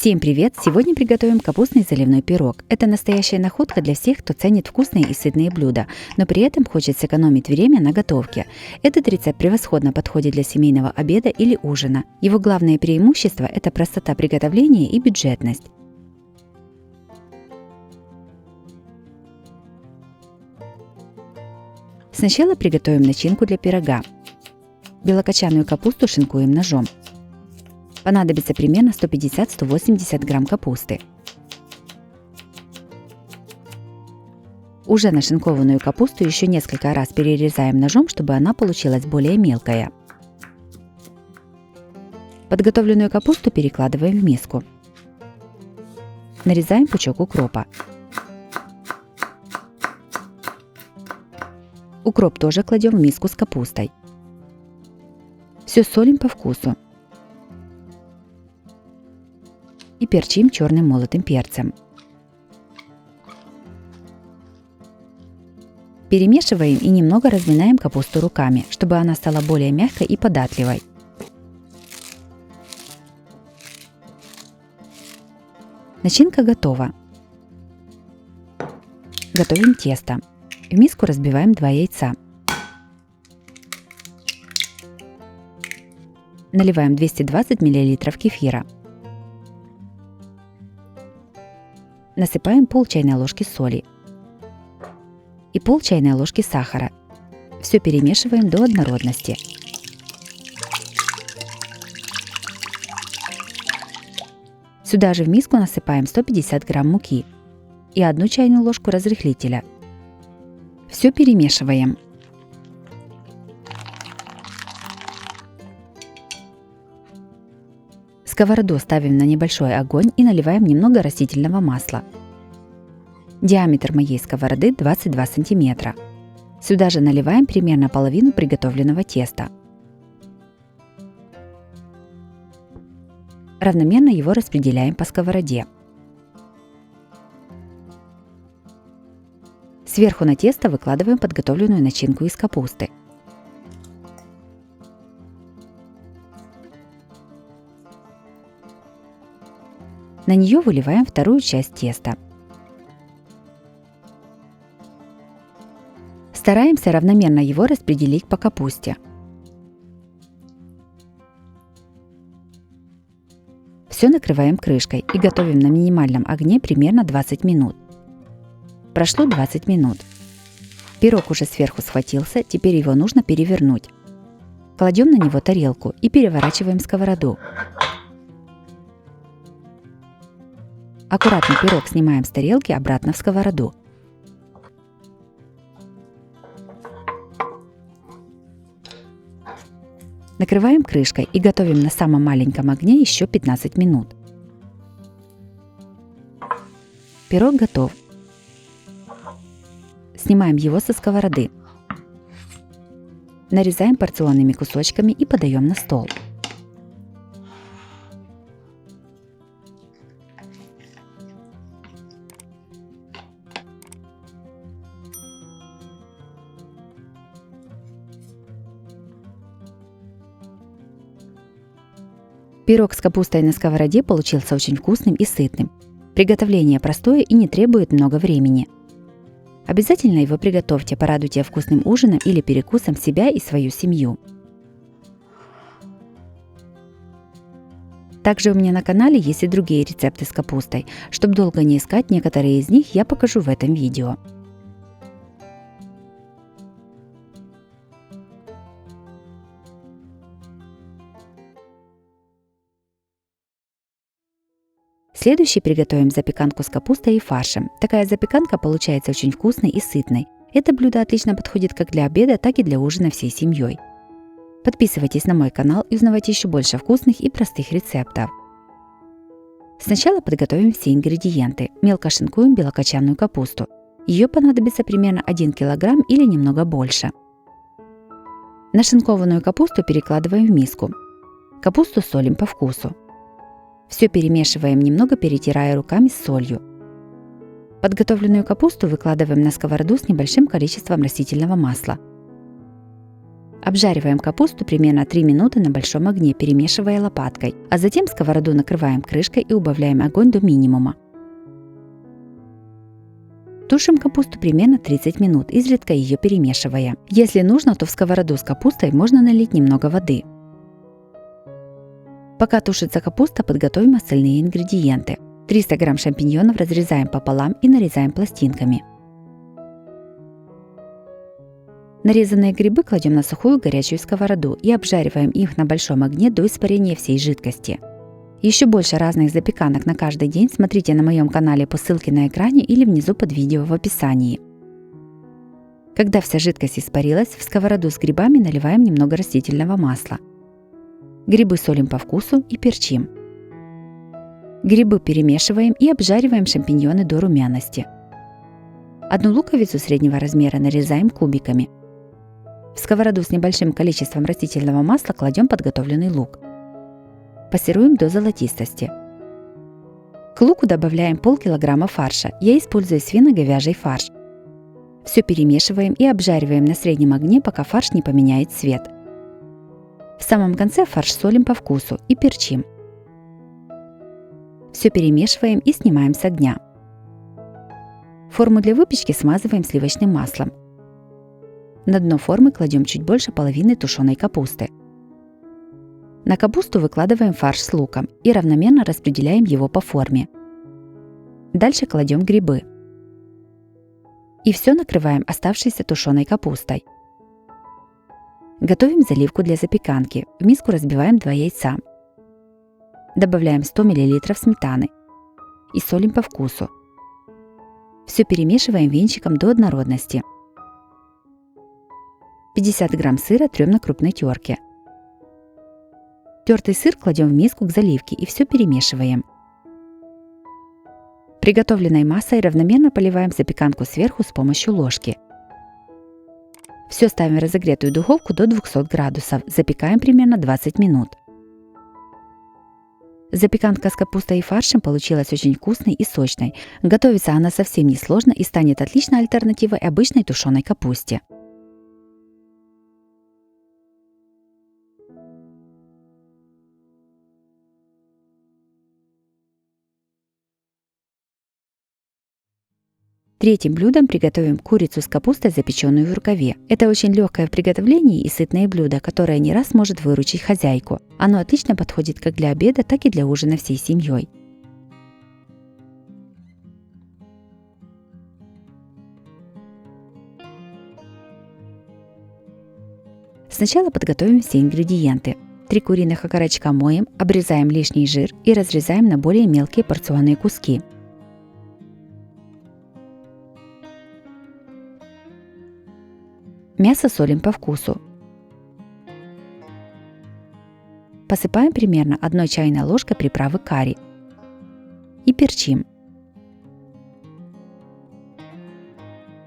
Всем привет! Сегодня приготовим капустный заливной пирог. Это настоящая находка для всех, кто ценит вкусные и сытные блюда, но при этом хочет сэкономить время на готовке. Этот рецепт превосходно подходит для семейного обеда или ужина. Его главное преимущество – это простота приготовления и бюджетность. Сначала приготовим начинку для пирога. Белокочанную капусту шинкуем ножом. Понадобится примерно 150-180 грамм капусты. Уже нашинкованную капусту еще несколько раз перерезаем ножом, чтобы она получилась более мелкая. Подготовленную капусту перекладываем в миску. Нарезаем пучок укропа. Укроп тоже кладем в миску с капустой. Все солим по вкусу. И перчим черным молотым перцем. Перемешиваем и немного разминаем капусту руками, чтобы она стала более мягкой и податливой. Начинка готова. Готовим тесто. В миску разбиваем 2 яйца. Наливаем 220 мл кефира. Насыпаем пол чайной ложки соли и пол чайной ложки сахара. Все перемешиваем до однородности. Сюда же в миску насыпаем 150 грамм муки и 1 чайную ложку разрыхлителя. Все перемешиваем. Сковороду ставим на небольшой огонь и наливаем немного растительного масла. Диаметр моей сковороды 22 см. Сюда же наливаем примерно половину приготовленного теста. Равномерно его распределяем по сковороде. Сверху на тесто выкладываем подготовленную начинку из капусты. На нее выливаем вторую часть теста. Стараемся равномерно его распределить по капусте. Все накрываем крышкой и готовим на минимальном огне примерно 20 минут. Прошло 20 минут. Пирог уже сверху схватился, теперь его нужно перевернуть. Кладем на него тарелку и переворачиваем сковороду. Аккуратно пирог снимаем с тарелки обратно в сковороду. Накрываем крышкой и готовим на самом маленьком огне еще 15 минут. Пирог готов. Снимаем его со сковороды. Нарезаем порционными кусочками и подаем на стол. Пирог с капустой на сковороде получился очень вкусным и сытным. Приготовление простое и не требует много времени. Обязательно его приготовьте, порадуйте вкусным ужином или перекусом себя и свою семью. Также у меня на канале есть и другие рецепты с капустой. Чтобы долго не искать, некоторые из них я покажу в этом видео. Следующий приготовим запеканку с капустой и фаршем. Такая запеканка получается очень вкусной и сытной. Это блюдо отлично подходит как для обеда, так и для ужина всей семьей. Подписывайтесь на мой канал и узнавайте еще больше вкусных и простых рецептов. Сначала подготовим все ингредиенты. Мелко шинкуем белокочанную капусту. Ее понадобится примерно 1 кг или немного больше. Нашинкованную капусту перекладываем в миску. Капусту солим по вкусу. Все перемешиваем, немного перетирая руками с солью. Подготовленную капусту выкладываем на сковороду с небольшим количеством растительного масла. Обжариваем капусту примерно 3 минуты на большом огне, перемешивая лопаткой, а затем сковороду накрываем крышкой и убавляем огонь до минимума. Тушим капусту примерно 30 минут, изредка ее перемешивая. Если нужно, то в сковороду с капустой можно налить немного воды. Пока тушится капуста, подготовим остальные ингредиенты. 300 грамм шампиньонов разрезаем пополам и нарезаем пластинками. Нарезанные грибы кладем на сухую горячую сковороду и обжариваем их на большом огне до испарения всей жидкости. Еще больше разных запеканок на каждый день смотрите на моем канале по ссылке на экране или внизу под видео в описании. Когда вся жидкость испарилась, в сковороду с грибами наливаем немного растительного масла. Грибы солим по вкусу и перчим. Грибы перемешиваем и обжариваем шампиньоны до румяности. Одну луковицу среднего размера нарезаем кубиками. В сковороду с небольшим количеством растительного масла кладем подготовленный лук. Пассируем до золотистости. К луку добавляем полкилограмма фарша. Я использую свино-говяжий фарш. Все перемешиваем и обжариваем на среднем огне, пока фарш не поменяет цвет. В самом конце фарш солим по вкусу и перчим. Все перемешиваем и снимаем с огня. Форму для выпечки смазываем сливочным маслом. На дно формы кладем чуть больше половины тушеной капусты. На капусту выкладываем фарш с луком и равномерно распределяем его по форме. Дальше кладем грибы. И все накрываем оставшейся тушеной капустой. Готовим заливку для запеканки. В миску разбиваем 2 яйца. Добавляем 100 мл сметаны и солим по вкусу. Все перемешиваем венчиком до однородности. 50 грамм сыра трем на крупной терке. Тертый сыр кладем в миску к заливке и все перемешиваем. Приготовленной массой равномерно поливаем запеканку сверху с помощью ложки. Все ставим в разогретую духовку до 200 градусов. Запекаем примерно 20 минут. Запеканка с капустой и фаршем получилась очень вкусной и сочной. Готовится она совсем несложно и станет отличной альтернативой обычной тушеной капусте. Третьим блюдом приготовим курицу с капустой, запеченную в рукаве. Это очень легкое в приготовлении и сытное блюдо, которое не раз может выручить хозяйку. Оно отлично подходит как для обеда, так и для ужина всей семьей. Сначала подготовим все ингредиенты. 3 куриных окорочка моем, обрезаем лишний жир и разрезаем на более мелкие порционные куски. Мясо солим по вкусу. Посыпаем примерно 1 чайной ложкой приправы карри и перчим.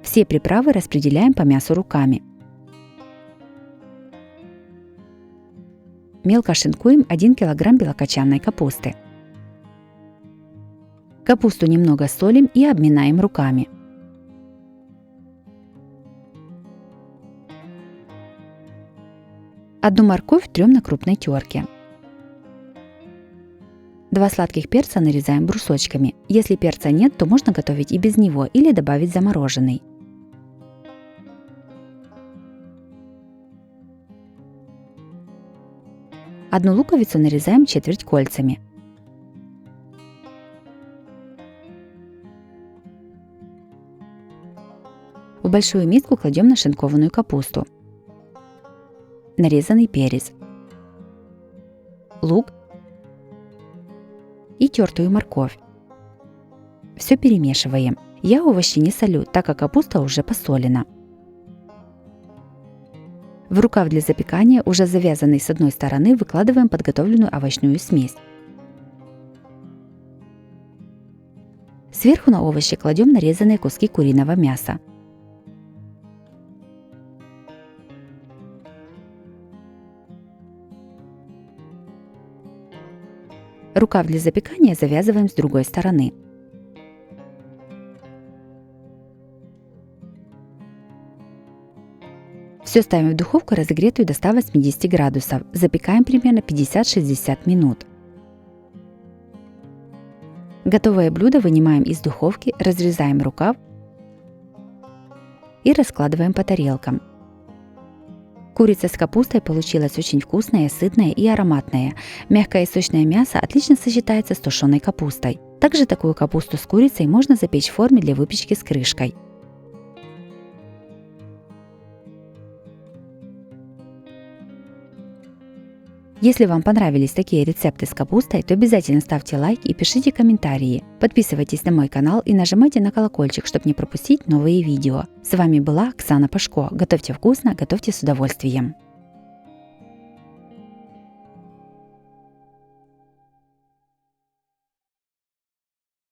Все приправы распределяем по мясу руками. Мелко шинкуем 1 кг белокочанной капусты. Капусту немного солим и обминаем руками. Одну морковь трем на крупной терке. 2 сладких перца нарезаем брусочками. Если перца нет, то можно готовить и без него или добавить замороженный. Одну луковицу нарезаем четверть кольцами. В большую миску кладем нашинкованную капусту, нарезанный перец, лук и тертую морковь. Все перемешиваем. Я овощи не солю, так как капуста уже посолена. В рукав для запекания, уже завязанный с одной стороны, выкладываем подготовленную овощную смесь. Сверху на овощи кладем нарезанные куски куриного мяса. Рукав для запекания завязываем с другой стороны. Все ставим в духовку, разогретую до 180 градусов. Запекаем примерно 50-60 минут. Готовое блюдо вынимаем из духовки, разрезаем рукав и раскладываем по тарелкам. Курица с капустой получилась очень вкусная, сытная и ароматная. Мягкое и сочное мясо отлично сочетается с тушеной капустой. Также такую капусту с курицей можно запечь в форме для выпечки с крышкой. Если вам понравились такие рецепты с капустой, то обязательно ставьте лайк и пишите комментарии. Подписывайтесь на мой канал и нажимайте на колокольчик, чтобы не пропустить новые видео. С вами была Оксана Пашко. Готовьте вкусно, готовьте с удовольствием.